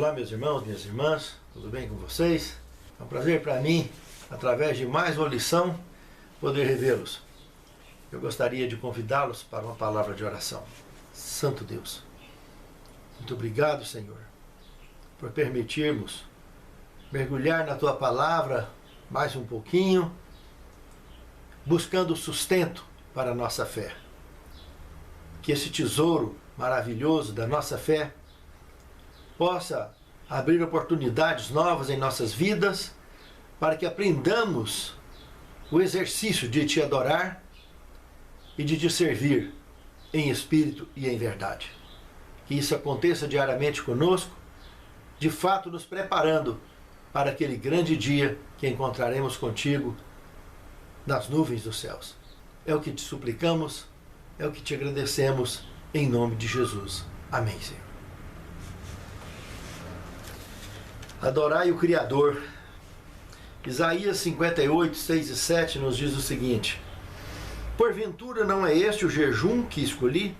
Olá, meus irmãos, minhas irmãs, tudo bem com vocês? É um prazer para mim, através de mais uma lição, poder revê-los. Eu gostaria de convidá-los para uma palavra de oração. Santo Deus, muito obrigado, Senhor, por permitirmos mergulhar na Tua palavra mais um pouquinho, buscando sustento para a nossa fé. Que esse tesouro maravilhoso da nossa fé possa abrir oportunidades novas em nossas vidas, para que aprendamos o exercício de Te adorar e de Te servir em espírito e em verdade. Que isso aconteça diariamente conosco, de fato nos preparando para aquele grande dia que encontraremos contigo nas nuvens dos céus. É o que Te suplicamos, é o que Te agradecemos, em nome de Jesus. Amém, Senhor. Adorai o Criador. Isaías 58, 6 e 7 nos diz o seguinte: porventura não é este o jejum que escolhi?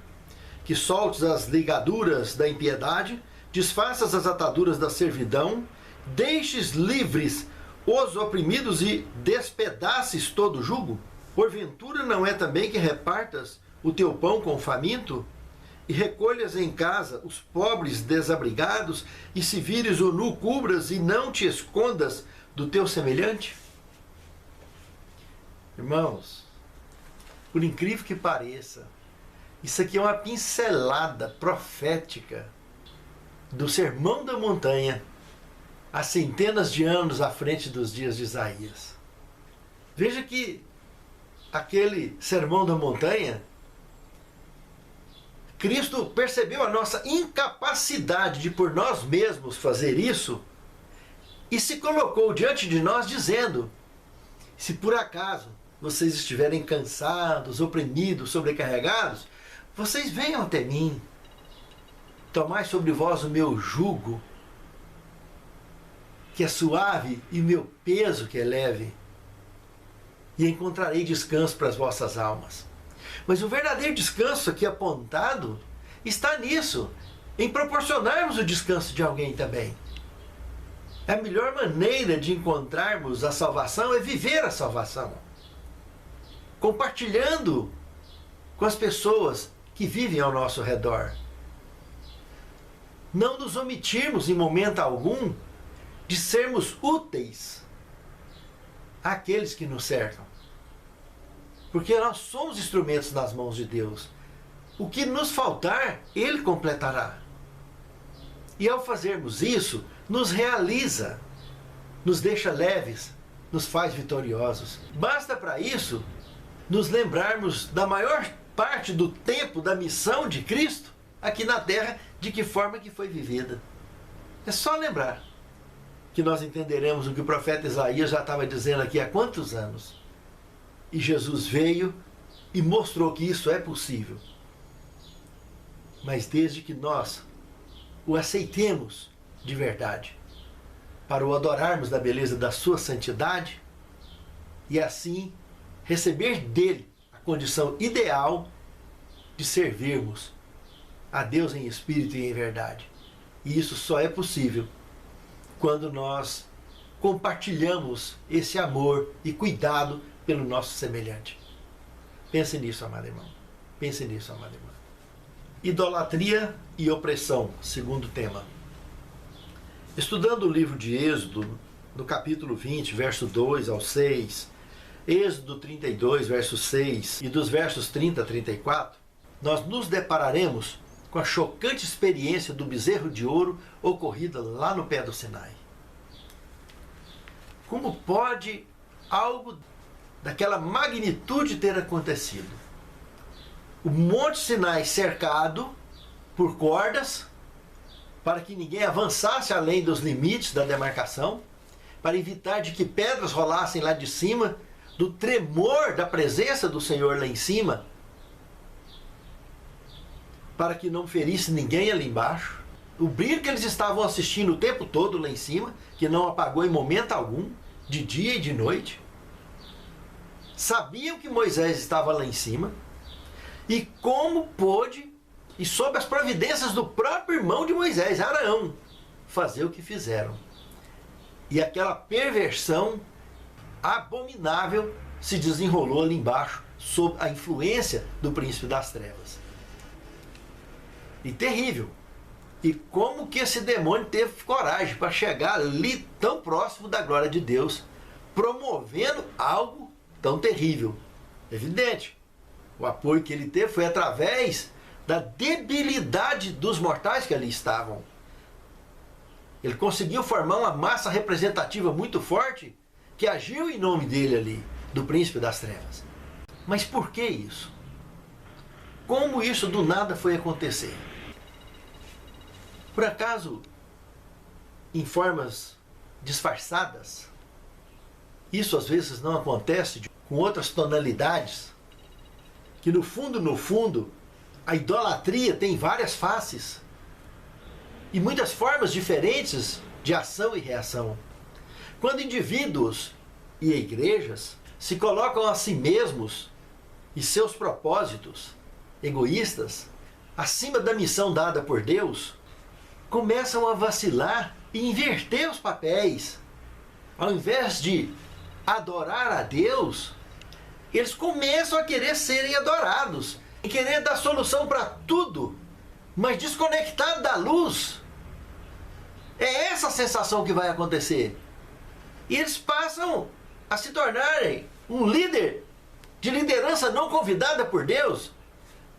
Que soltes as ligaduras da impiedade, desfaças as ataduras da servidão, deixes livres os oprimidos e despedaces todo o jugo? Porventura não é também que repartas o teu pão com o faminto, e recolhas em casa os pobres desabrigados, e se vires o nu cubras e não te escondas do teu semelhante? Irmãos, por incrível que pareça, isso aqui é uma pincelada profética do Sermão da Montanha, há centenas de anos à frente dos dias de Isaías. Veja que aquele Sermão da Montanha, Cristo percebeu a nossa incapacidade de por nós mesmos fazer isso e se colocou diante de nós dizendo: se por acaso vocês estiverem cansados, oprimidos, sobrecarregados, vocês venham até mim, tomai sobre vós o meu jugo, que é suave, e o meu peso, que é leve, e encontrarei descanso para as vossas almas. Mas o verdadeiro descanso aqui apontado está nisso, em proporcionarmos o descanso de alguém também. A melhor maneira de encontrarmos a salvação é viver a salvação, compartilhando com as pessoas que vivem ao nosso redor. Não nos omitirmos em momento algum de sermos úteis àqueles que nos cercam. Porque nós somos instrumentos nas mãos de Deus. O que nos faltar, Ele completará. E ao fazermos isso, nos realiza, nos deixa leves, nos faz vitoriosos. Basta para isso nos lembrarmos da maior parte do tempo da missão de Cristo aqui na terra, de que forma que foi vivida. É só lembrar que nós entenderemos o que o profeta Isaías já estava dizendo aqui há quantos anos. E Jesus veio e mostrou que isso é possível. Mas desde que nós o aceitemos de verdade, para o adorarmos da beleza da sua santidade, e assim receber dele a condição ideal de servirmos a Deus em espírito e em verdade. E isso só é possível quando nós compartilhamos esse amor e cuidado pelo nosso semelhante. Pense nisso, amado irmão. Pense nisso, amada irmã. Idolatria e opressão, segundo tema. Estudando o livro de Êxodo, no capítulo 20, verso 2 ao 6, Êxodo 32, verso 6, e dos versos 30 a 34, nós nos depararemos com a chocante experiência do bezerro de ouro ocorrida lá no pé do Sinai. Como pode algo daquela magnitude ter acontecido? O Monte Sinai cercado por cordas, para que ninguém avançasse além dos limites da demarcação, para evitar de que pedras rolassem lá de cima, do tremor da presença do Senhor lá em cima, para que não ferisse ninguém ali embaixo. O brilho que eles estavam assistindo o tempo todo lá em cima, que não apagou em momento algum, de dia e de noite. Sabiam que Moisés estava lá em cima, e como pôde, e sob as providências do próprio irmão de Moisés, Arão, fazer o que fizeram. E aquela perversão abominável se desenrolou ali embaixo, sob a influência do príncipe das trevas. E terrível. E como que esse demônio teve coragem para chegar ali tão próximo da glória de Deus, promovendo algo tão terrível? Evidente, o apoio que ele teve foi através da debilidade dos mortais que ali estavam. Ele conseguiu formar uma massa representativa muito forte que agiu em nome dele ali, do príncipe das trevas. Mas por que isso? Como isso do nada foi acontecer? Por acaso, em formas disfarçadas, isso às vezes não acontece com outras tonalidades, que no fundo, a idolatria tem várias faces e muitas formas diferentes de ação e reação. Quando indivíduos e igrejas se colocam a si mesmos e seus propósitos egoístas acima da missão dada por Deus, começam a vacilar e inverter os papéis. Ao invés de adorar a Deus, eles começam a querer serem adorados e querer dar solução para tudo, mas desconectado da luz. É essa a sensação que vai acontecer. E eles passam a se tornarem um líder de liderança não convidada por Deus,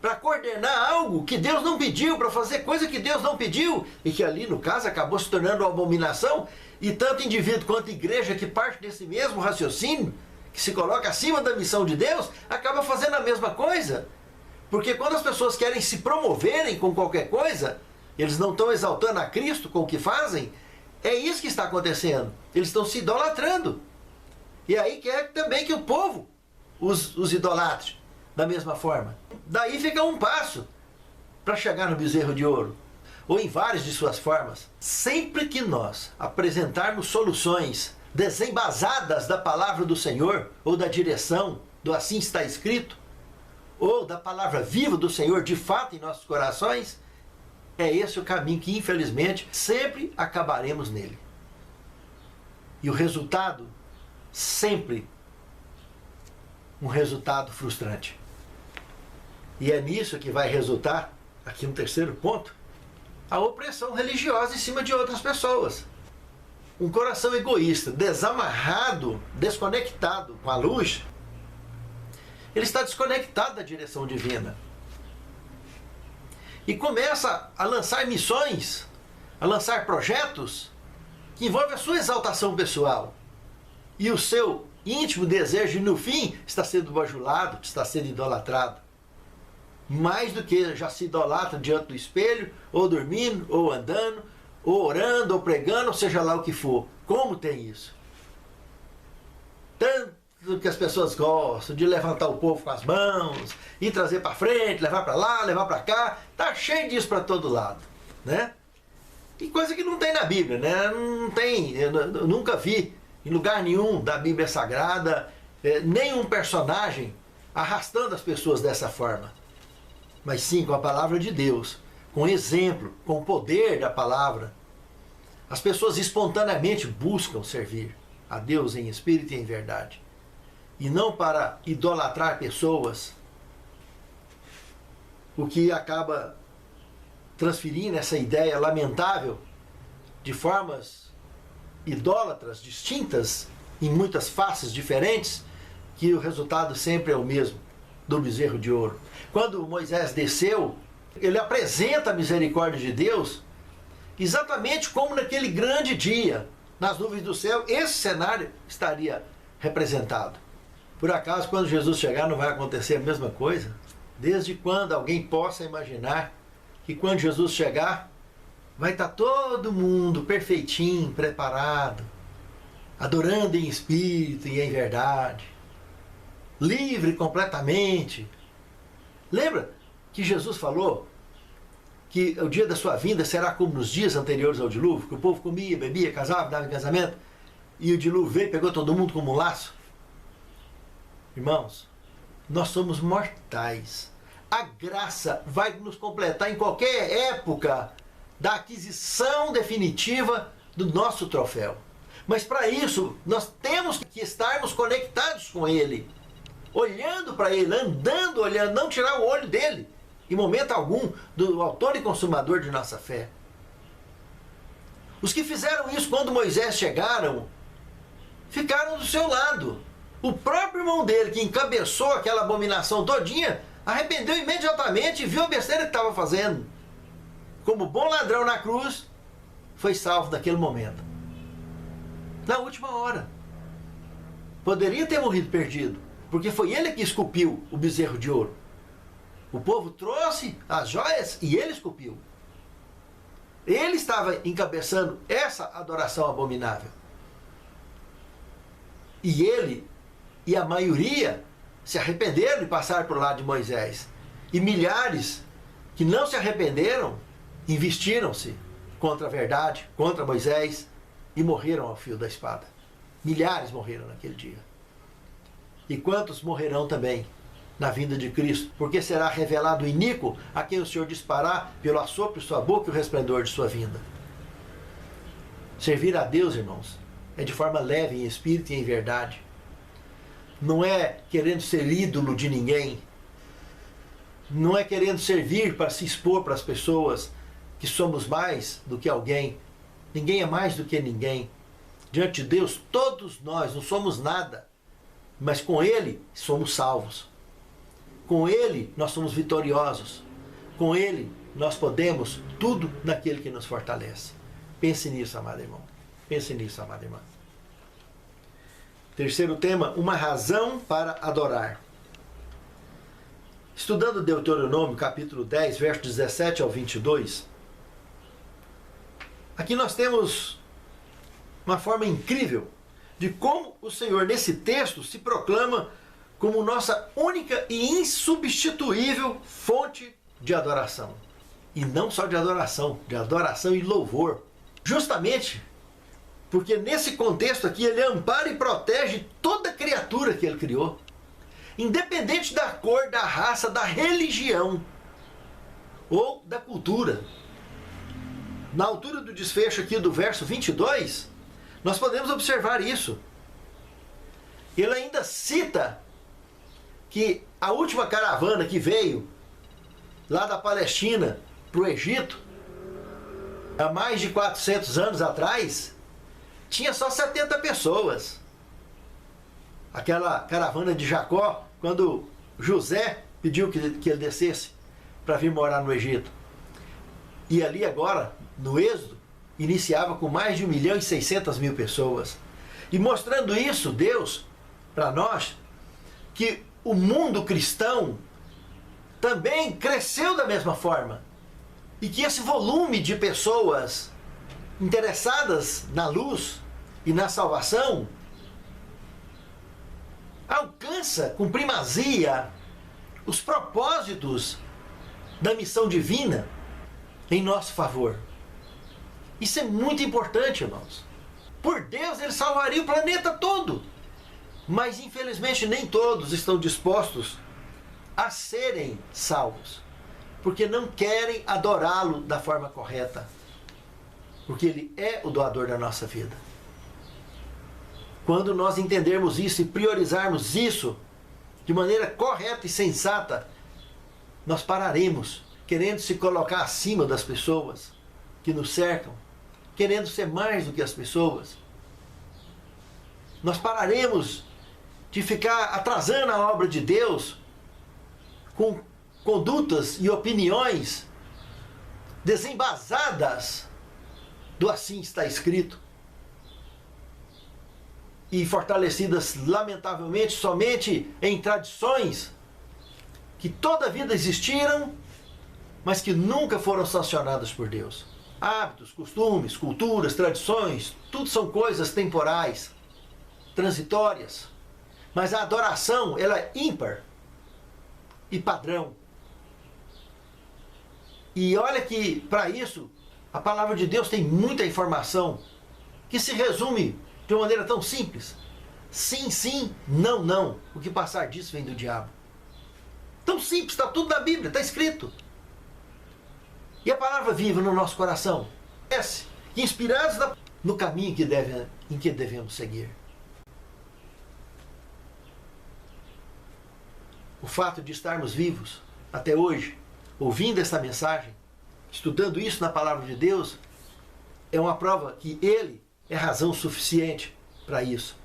para coordenar algo que Deus não pediu, para fazer coisa que Deus não pediu, e que ali, no caso, acabou se tornando uma abominação, e tanto indivíduo quanto igreja que parte desse mesmo raciocínio, que se coloca acima da missão de Deus, acaba fazendo a mesma coisa. Porque quando as pessoas querem se promoverem com qualquer coisa, eles não estão exaltando a Cristo com o que fazem, é isso que está acontecendo. Eles estão se idolatrando. E aí quer também que o povo os idolatre da mesma forma. Daí fica um passo para chegar no bezerro de ouro, ou em várias de suas formas. Sempre que nós apresentarmos soluções desembasadas da palavra do Senhor, ou da direção do assim está escrito, ou da palavra viva do Senhor de fato em nossos corações, é esse o caminho que, infelizmente, sempre acabaremos nele. E o resultado, sempre um resultado frustrante. E é nisso que vai resultar, aqui no terceiro ponto, a opressão religiosa em cima de outras pessoas. Um coração egoísta, desamarrado, desconectado com a luz, ele está desconectado da direção divina. E começa a lançar missões, a lançar projetos que envolvem a sua exaltação pessoal. E o seu íntimo desejo, e no fim, está sendo bajulado, está sendo idolatrado. Mais do que já se idolatra diante do espelho, ou dormindo, ou andando, ou orando, ou pregando, ou seja lá o que for. Como tem isso? Tanto que as pessoas gostam de levantar o povo com as mãos, e trazer para frente, levar para lá, levar para cá. Tá cheio disso para todo lado, né? E coisa que não tem na Bíblia, né? Não tem, eu nunca vi em lugar nenhum da Bíblia Sagrada nenhum personagem arrastando as pessoas dessa forma. Mas sim com a palavra de Deus, com exemplo, com o poder da palavra. As pessoas espontaneamente buscam servir a Deus em espírito e em verdade. E não para idolatrar pessoas, o que acaba transferindo essa ideia lamentável de formas idólatras distintas, em muitas faces diferentes, que o resultado sempre é o mesmo, do bezerro de ouro. Quando Moisés desceu, ele apresenta a misericórdia de Deus, exatamente como naquele grande dia, nas nuvens do céu, esse cenário estaria representado. Por acaso, quando Jesus chegar, não vai acontecer a mesma coisa? Desde quando alguém possa imaginar que quando Jesus chegar, vai estar todo mundo perfeitinho, preparado, adorando em espírito e em verdade, livre completamente. Lembra que Jesus falou que o dia da sua vinda será como nos dias anteriores ao dilúvio, que o povo comia, bebia, casava, dava em casamento, e o dilúvio veio e pegou todo mundo como um laço? Irmãos, nós somos mortais. A graça vai nos completar em qualquer época da aquisição definitiva do nosso troféu. Mas para isso, nós temos que estarmos conectados com Ele, olhando para Ele, andando, olhando, não tirar o olho dele, em momento algum, do autor e consumador de nossa fé. Os que fizeram isso quando Moisés chegaram, ficaram do seu lado. O próprio irmão dele, que encabeçou aquela abominação todinha, arrependeu imediatamente e viu a besteira que estava fazendo. Como bom ladrão na cruz, foi salvo naquele momento. Na última hora. Poderia ter morrido perdido, porque foi ele que esculpiu o bezerro de ouro. O povo trouxe as joias e ele esculpiu. Ele estava encabeçando essa adoração abominável. E ele e a maioria se arrependeram e passaram por lado de Moisés. E milhares que não se arrependeram, investiram-se contra a verdade, contra Moisés, e morreram ao fio da espada. Milhares morreram naquele dia. E quantos morrerão também na vinda de Cristo? Porque será revelado o iníquo a quem o Senhor disparar pelo assopro de sua boca e o resplendor de sua vinda. Servir a Deus, irmãos, é de forma leve em espírito e em verdade. Não é querendo ser ídolo de ninguém. Não é querendo servir para se expor para as pessoas que somos mais do que alguém. Ninguém é mais do que ninguém. Diante de Deus, todos nós não somos nada. Mas com Ele somos salvos. Com Ele nós somos vitoriosos. Com Ele nós podemos tudo naquele que nos fortalece. Pense nisso, amado irmão. Pense nisso, amada irmã. Terceiro tema, uma razão para adorar. Estudando Deuteronômio, capítulo 10, versos 17 ao 22, aqui nós temos uma forma incrível de como o Senhor, nesse texto, se proclama como nossa única e insubstituível fonte de adoração. E não só de adoração e louvor. Justamente porque nesse contexto aqui ele ampara e protege toda criatura que ele criou. Independente da cor, da raça, da religião ou da cultura. Na altura do desfecho aqui do verso 22, nós podemos observar isso. Ele ainda cita que a última caravana que veio lá da Palestina para o Egito, há mais de 400 anos atrás, tinha só 70 pessoas. Aquela caravana de Jacó, quando José pediu que ele descesse para vir morar no Egito. E ali agora, no Êxodo, iniciava com mais de 1.600.000 pessoas. E mostrando isso, Deus, para nós, que o mundo cristão também cresceu da mesma forma. E que esse volume de pessoas interessadas na luz e na salvação alcança com primazia os propósitos da missão divina em nosso favor. Isso é muito importante, irmãos. Por Deus, ele salvaria o planeta todo. Mas, infelizmente, nem todos estão dispostos a serem salvos. Porque não querem adorá-lo da forma correta. Porque ele é o doador da nossa vida. Quando nós entendermos isso e priorizarmos isso de maneira correta e sensata, nós pararemos querendo se colocar acima das pessoas que nos cercam, querendo ser mais do que as pessoas. Nós pararemos de ficar atrasando a obra de Deus com condutas e opiniões desembasadas do assim está escrito e fortalecidas lamentavelmente somente em tradições que toda a vida existiram, mas que nunca foram sancionadas por Deus. Hábitos, costumes, culturas, tradições, tudo são coisas temporais, transitórias. Mas a adoração, ela é ímpar e padrão. E olha que, para isso, a palavra de Deus tem muita informação que se resume de uma maneira tão simples. Sim, sim, não, não. O que passar disso vem do diabo. Tão simples, está tudo na Bíblia, está escrito. e a palavra viva no nosso coração, inspirados no caminho em que devemos seguir. O fato de estarmos vivos até hoje, ouvindo esta mensagem, estudando isso na palavra de Deus, é uma prova que Ele é razão suficiente para isso.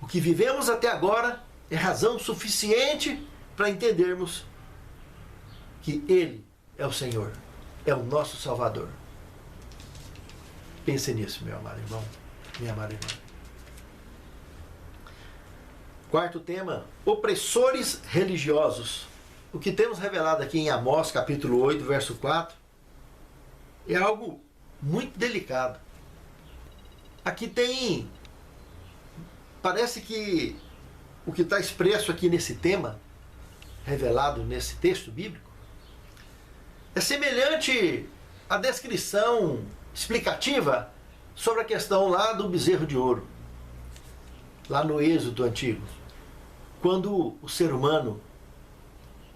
O que vivemos até agora é razão suficiente para entendermos que Ele é o Senhor, é o nosso Salvador. Pense nisso, meu amado irmão, minha amada irmã. Quarto tema, opressores religiosos. O que temos revelado aqui em Amós, capítulo 8, verso 4, é algo muito delicado. Aqui parece que o que está expresso aqui nesse tema, revelado nesse texto bíblico, é semelhante à descrição explicativa sobre a questão lá do bezerro de ouro, lá no Êxodo antigo. Quando o ser humano,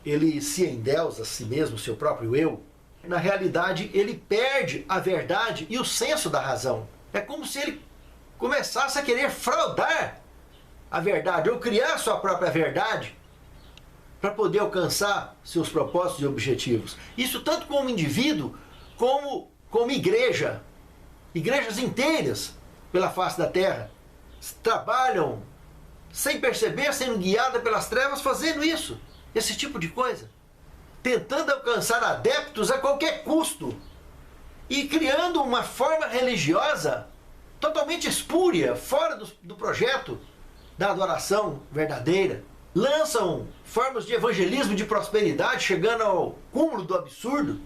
ele se endeusa a si mesmo, seu próprio eu, na realidade ele perde a verdade e o senso da razão. É como se ele começasse a querer fraudar a verdade, ou criar sua própria verdade, para poder alcançar seus propósitos e objetivos. Isso tanto como indivíduo, como igreja. Igrejas inteiras pela face da terra trabalham sem perceber, sendo guiada pelas trevas, fazendo isso, esse tipo de coisa, tentando alcançar adeptos a qualquer custo e criando uma forma religiosa totalmente espúria, fora do projeto da adoração verdadeira. Lançam formas de evangelismo de prosperidade, chegando ao cúmulo do absurdo,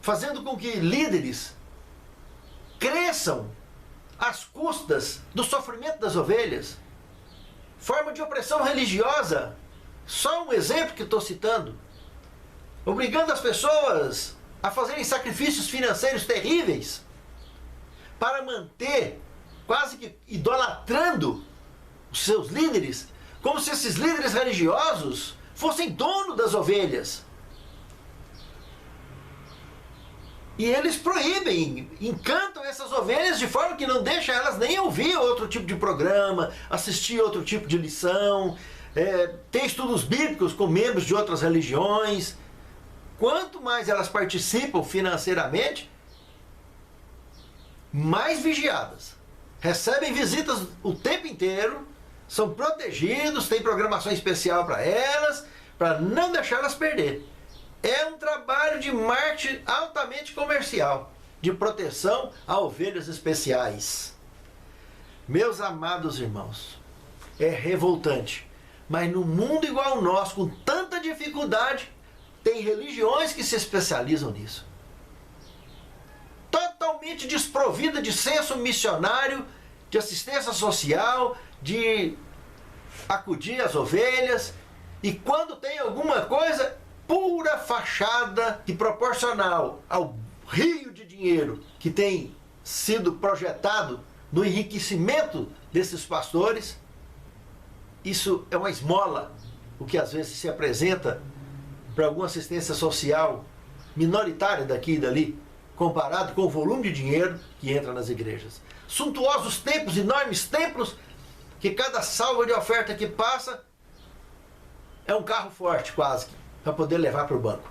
fazendo com que líderes cresçam às custas do sofrimento das ovelhas. Forma de opressão religiosa, só um exemplo que estou citando, obrigando as pessoas a fazerem sacrifícios financeiros terríveis para manter, quase que idolatrando os seus líderes, como se esses líderes religiosos fossem donos das ovelhas. E eles proíbem, encantam essas ovelhas de forma que não deixa elas nem ouvir outro tipo de programa, assistir outro tipo de lição, ter estudos bíblicos com membros de outras religiões. Quanto mais elas participam financeiramente, mais vigiadas. Recebem visitas o tempo inteiro, são protegidos, tem programação especial para elas, para não deixá-las perder. É um trabalho de marketing altamente comercial, de proteção a ovelhas especiais. Meus amados irmãos, é revoltante, mas no mundo igual ao nosso, com tanta dificuldade, tem religiões que se especializam nisso. Totalmente desprovida de senso missionário, de assistência social, de acudir às ovelhas, e quando tem alguma coisa, pura fachada e proporcional ao rio de dinheiro que tem sido projetado no enriquecimento desses pastores. Isso é uma esmola, o que às vezes se apresenta para alguma assistência social minoritária daqui e dali, comparado com o volume de dinheiro que entra nas igrejas. Suntuosos templos, enormes templos, que cada salva de oferta que passa é um carro forte quase, para poder levar para o banco.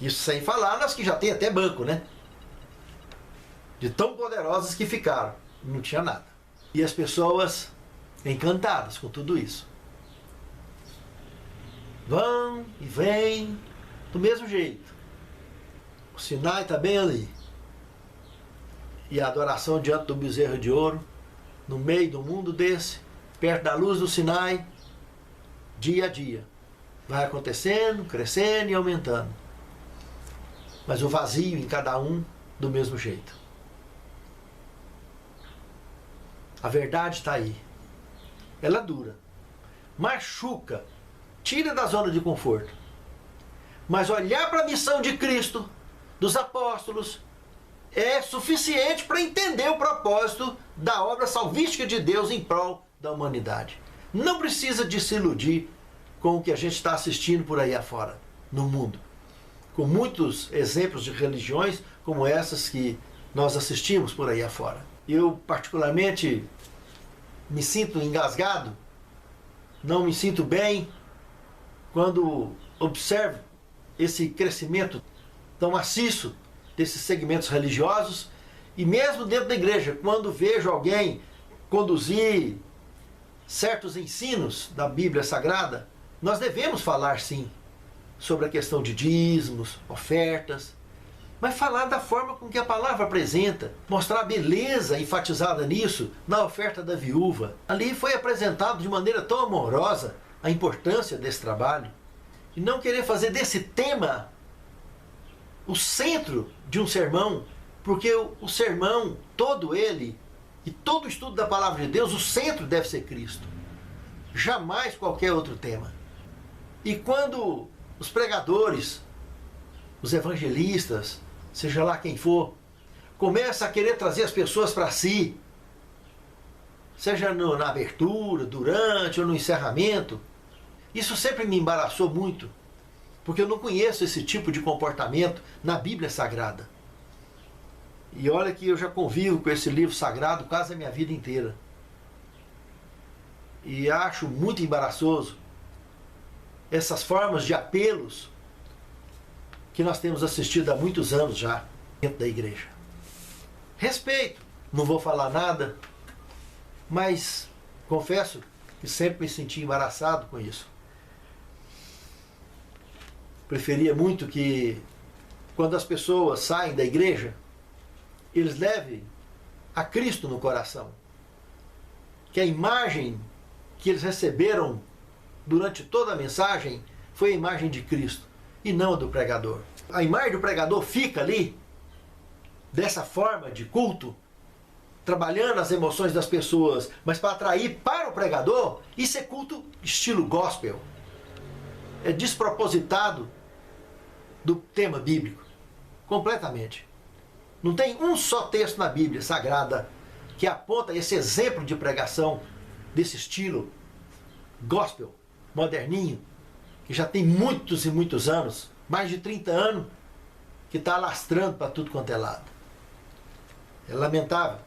Isso sem falar nas que já tem até banco, né? De tão poderosas que ficaram. Não tinha nada. E as pessoas encantadas com tudo isso. Vão e vêm do mesmo jeito. O Sinai está bem ali. E a adoração diante do bezerro de ouro, no meio do mundo desse, perto da luz do Sinai, dia a dia. Vai acontecendo, crescendo e aumentando. Mas o vazio em cada um do mesmo jeito. A verdade está aí. Ela dura, machuca, tira da zona de conforto. Mas olhar para a missão de Cristo, dos apóstolos, é suficiente para entender o propósito da obra salvífica de Deus em prol da humanidade. Não precisa de se iludir com o que a gente está assistindo por aí afora, no mundo. com muitos exemplos de religiões como essas que nós assistimos por aí afora. Eu, particularmente, me sinto engasgado, não me sinto bem quando observo esse crescimento tão maciço desses segmentos religiosos e mesmo dentro da igreja, quando vejo alguém conduzir certos ensinos da Bíblia Sagrada, nós devemos falar sim sobre a questão de dízimos, ofertas, mas falar da forma com que a palavra apresenta, mostrar a beleza enfatizada nisso na oferta da viúva. Ali foi apresentado de maneira tão amorosa a importância desse trabalho. E não querer fazer desse tema o centro de um sermão, porque o sermão, todo ele, e todo o estudo da palavra de Deus, o centro deve ser Cristo. Jamais qualquer outro tema. E quando os pregadores, os evangelistas, seja lá quem for, começa a querer trazer as pessoas para si, seja na abertura, durante ou no encerramento, isso sempre me embaraçou muito, porque eu não conheço esse tipo de comportamento na Bíblia Sagrada. E olha que eu já convivo com esse livro sagrado quase a minha vida inteira. E acho muito embaraçoso essas formas de apelos que nós temos assistido há muitos anos já dentro da igreja. Respeito, não vou falar nada, mas confesso que sempre me senti embaraçado com isso. Preferia muito que, quando as pessoas saem da igreja, eles levem a Cristo no coração. Que a imagem que eles receberam durante toda a mensagem foi a imagem de Cristo e não a do pregador. A imagem do pregador fica ali, dessa forma de culto, trabalhando as emoções das pessoas, mas para atrair para o pregador, isso é culto estilo gospel. É despropositado do tema bíblico, completamente. Não tem um só texto na Bíblia Sagrada que aponta esse exemplo de pregação desse estilo gospel, moderninho, que já tem muitos e muitos anos, mais de 30 anos, que está alastrando para tudo quanto é lado. É lamentável.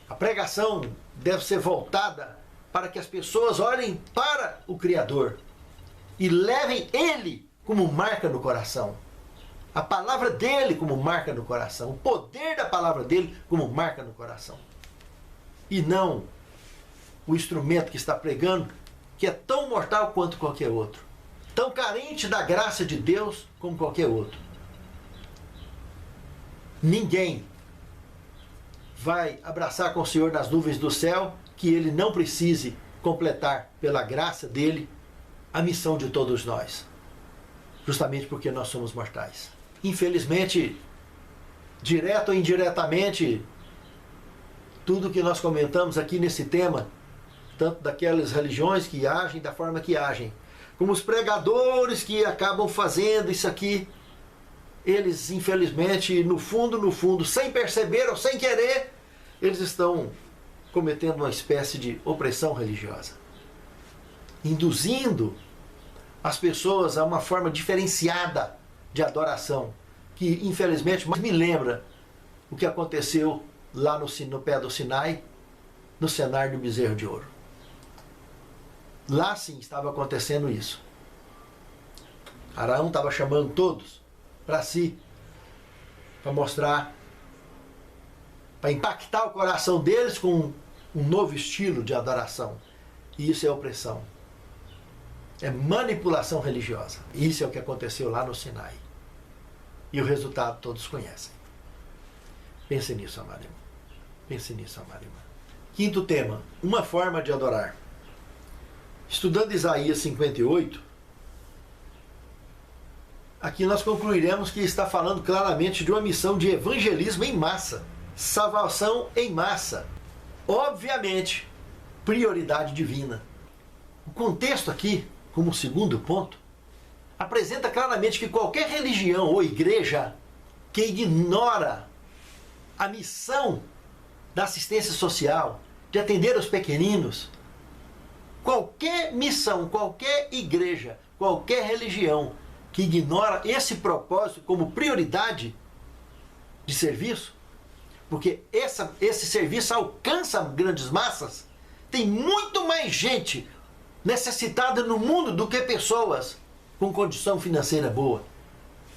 A pregação deve ser voltada para que as pessoas olhem para o Criador e levem Ele como marca no coração. A palavra dele como marca no coração. O poder da palavra dele como marca no coração. E não o instrumento que está pregando, que é tão mortal quanto qualquer outro. Tão carente da graça de Deus como qualquer outro. Ninguém vai abraçar com o Senhor nas nuvens do céu que ele não precise completar pela graça dele a missão de todos nós. Justamente porque nós somos mortais. Infelizmente, direto ou indiretamente, tudo que nós comentamos aqui nesse tema, tanto daquelas religiões que agem da forma que agem, como os pregadores que acabam fazendo isso aqui, eles infelizmente, no fundo, sem perceber ou sem querer, eles estão cometendo uma espécie de opressão religiosa, induzindo as pessoas a uma forma diferenciada de adoração, que infelizmente me lembra o que aconteceu lá no pé do Sinai, no cenário do bezerro de ouro. Lá sim estava acontecendo isso. Araão estava chamando todos para si, para mostrar, para impactar o coração deles com um novo estilo de adoração. E isso é opressão. É manipulação religiosa. Isso é o que aconteceu lá no Sinai. E o resultado todos conhecem. Pense nisso, amado irmão. Pense nisso, amado irmão. Quinto tema, uma forma de adorar. Estudando Isaías 58, aqui nós concluiremos que está falando claramente de uma missão de evangelismo em massa, salvação em massa. Obviamente, prioridade divina. O contexto aqui, como segundo ponto, apresenta claramente que qualquer religião ou igreja que ignora a missão da assistência social, de atender os pequeninos, qualquer missão, qualquer igreja, qualquer religião que ignora esse propósito como prioridade de serviço, porque esse serviço alcança grandes massas. Tem muito mais gente necessitada no mundo do que pessoas com condição financeira boa.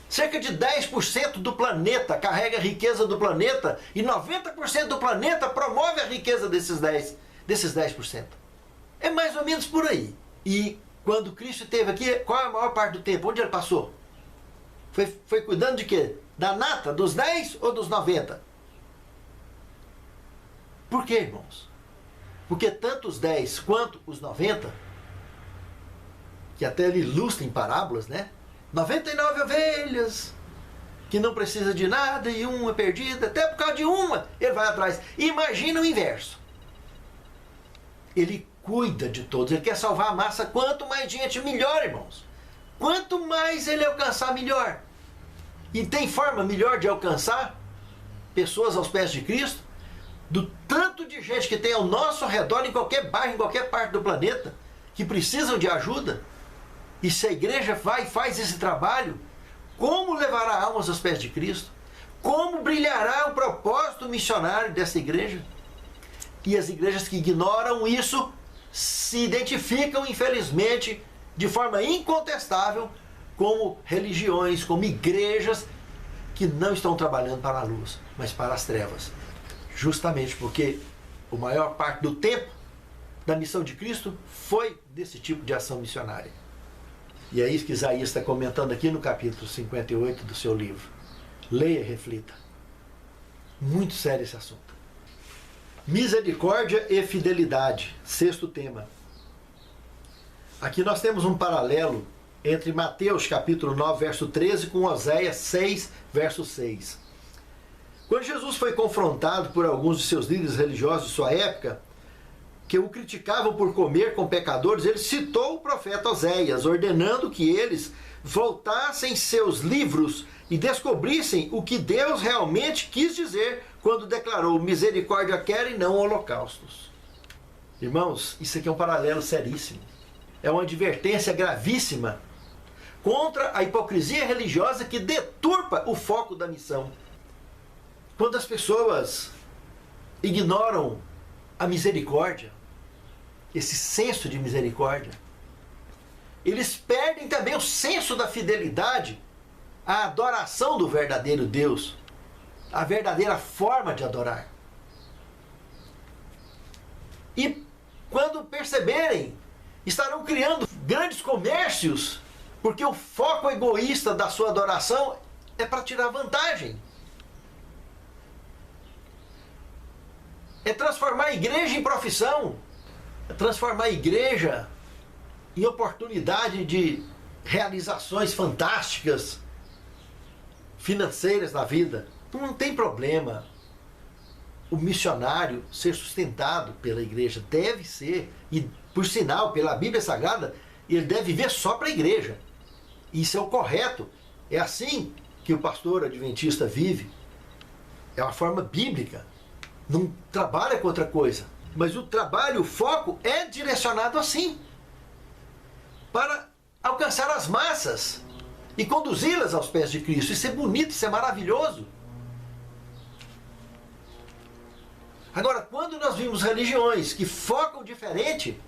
Cerca de 10% do planeta carrega a riqueza do planeta e 90% do planeta promove a riqueza desses 10%. É mais ou menos por aí. E quando Cristo esteve aqui, qual é a maior parte do tempo? Onde ele passou? Foi cuidando de quê? Da nata? Dos 10 ou dos 90? Por quê, irmãos? Porque tanto os 10 quanto os 90, que até ele ilustra em parábolas, né? 99 ovelhas, que não precisa de nada e uma perdida, até por causa de uma, ele vai atrás. Imagina o inverso. Ele cuida de todos, ele quer salvar a massa. Quanto mais gente, melhor, irmãos. Quanto mais ele alcançar, melhor. E tem forma melhor de alcançar pessoas aos pés de Cristo? Do tanto de gente que tem ao nosso redor, em qualquer bairro, em qualquer parte do planeta, que precisam de ajuda. E se a igreja vai e faz esse trabalho, como levará almas aos pés de Cristo? Como brilhará o propósito missionário dessa igreja? E as igrejas que ignoram isso se identificam, infelizmente, de forma incontestável, como religiões, como igrejas que não estão trabalhando para a luz, mas para as trevas. Justamente porque a maior parte do tempo da missão de Cristo foi desse tipo de ação missionária. E é isso que Isaías está comentando aqui no capítulo 58 do seu livro. Leia e reflita. Muito sério esse assunto. Misericórdia e fidelidade. Sexto tema. Aqui nós temos um paralelo entre Mateus capítulo 9, verso 13, com Oséias 6, verso 6. Quando Jesus foi confrontado por alguns de seus líderes religiosos de sua época, que o criticavam por comer com pecadores, ele citou o profeta Oséias, ordenando que eles voltassem seus livros e descobrissem o que Deus realmente quis dizer quando declarou: misericórdia quero e não holocaustos. Irmãos, isso aqui é um paralelo seríssimo. É uma advertência gravíssima contra a hipocrisia religiosa que deturpa o foco da missão. Quando as pessoas ignoram a misericórdia, esse senso de misericórdia, eles perdem também o senso da fidelidade, a adoração do verdadeiro Deus, a verdadeira forma de adorar. E quando perceberem, estarão criando grandes comércios, porque o foco egoísta da sua adoração é para tirar vantagem. É transformar a igreja em profissão, é transformar a igreja em oportunidade de realizações fantásticas, financeiras na vida. Não tem problema o missionário ser sustentado pela igreja, deve ser, e por sinal, pela Bíblia Sagrada, ele deve viver só para a igreja. Isso é o correto, é assim que o pastor adventista vive, é uma forma bíblica, não trabalha com outra coisa, mas o trabalho, o foco é direcionado assim, para alcançar as massas e conduzi-las aos pés de Cristo. Isso é bonito, isso é maravilhoso. Agora, quando nós vimos religiões que focam diferente,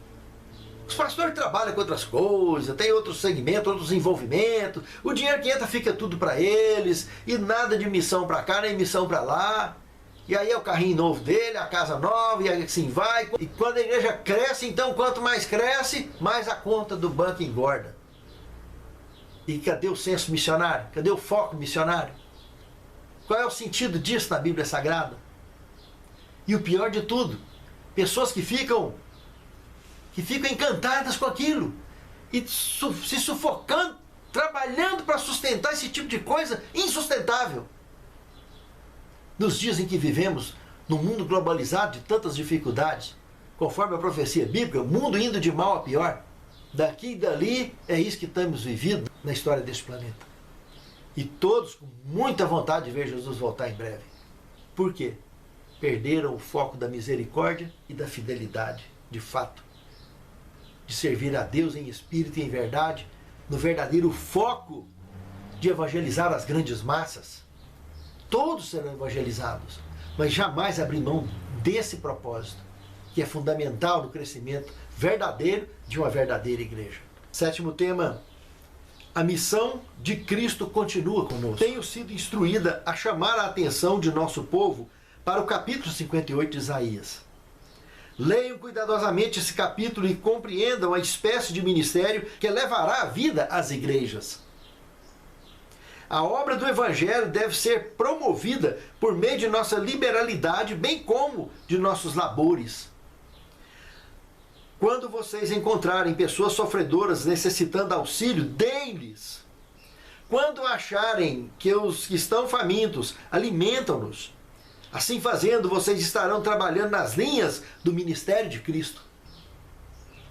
os pastores trabalham com outras coisas, tem outros segmentos, outros envolvimentos, o dinheiro que entra fica tudo para eles, e nada de missão para cá, nem missão para lá. E aí é o carrinho novo dele, a casa nova, e assim vai. E quando a igreja cresce, então quanto mais cresce, mais a conta do banco engorda. E cadê o senso missionário? Cadê o foco missionário? Qual é o sentido disso na Bíblia Sagrada? E o pior de tudo, pessoas que ficam encantadas com aquilo e se sufocando, trabalhando para sustentar esse tipo de coisa insustentável. Nos dias em que vivemos, num mundo globalizado de tantas dificuldades, conforme a profecia bíblica, o mundo indo de mal a pior, daqui e dali é isso que estamos vivendo na história deste planeta. E todos com muita vontade de ver Jesus voltar em breve. Por quê? Perderam o foco da misericórdia e da fidelidade, de fato. De servir a Deus em espírito e em verdade, no verdadeiro foco de evangelizar as grandes massas. Todos serão evangelizados, mas jamais abrir mão desse propósito, que é fundamental no crescimento verdadeiro de uma verdadeira igreja. Sétimo tema, a missão de Cristo continua conosco. Tenho sido instruída a chamar a atenção de nosso povo para o capítulo 58 de Isaías. Leiam cuidadosamente esse capítulo e compreendam a espécie de ministério que levará a vida às igrejas. A obra do Evangelho deve ser promovida por meio de nossa liberalidade, bem como de nossos labores. Quando vocês encontrarem pessoas sofredoras necessitando auxílio, deem-lhes. Quando acharem que os que estão famintos, alimentam-nos. Assim fazendo, vocês estarão trabalhando nas linhas do ministério de Cristo.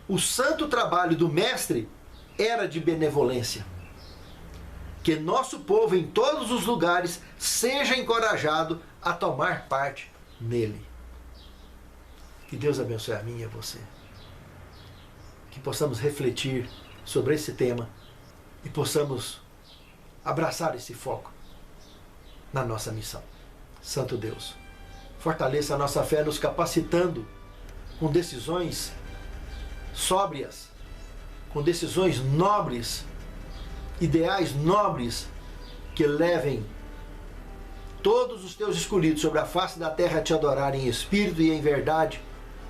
O santo trabalho do Mestre era de benevolência. Que nosso povo em todos os lugares seja encorajado a tomar parte nele. Que Deus abençoe a mim e a você. Que possamos refletir sobre esse tema e possamos abraçar esse foco na nossa missão. Santo Deus, fortaleça a nossa fé nos capacitando com decisões sóbrias, com decisões nobres, ideais nobres que levem todos os teus escolhidos sobre a face da terra a te adorarem em espírito e em verdade,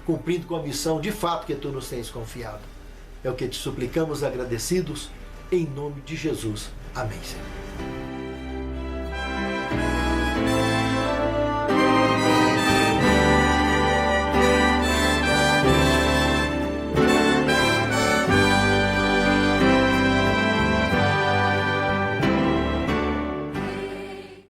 cumprindo com a missão de fato que tu nos tens confiado. É o que te suplicamos agradecidos, em nome de Jesus. Amém, Senhor.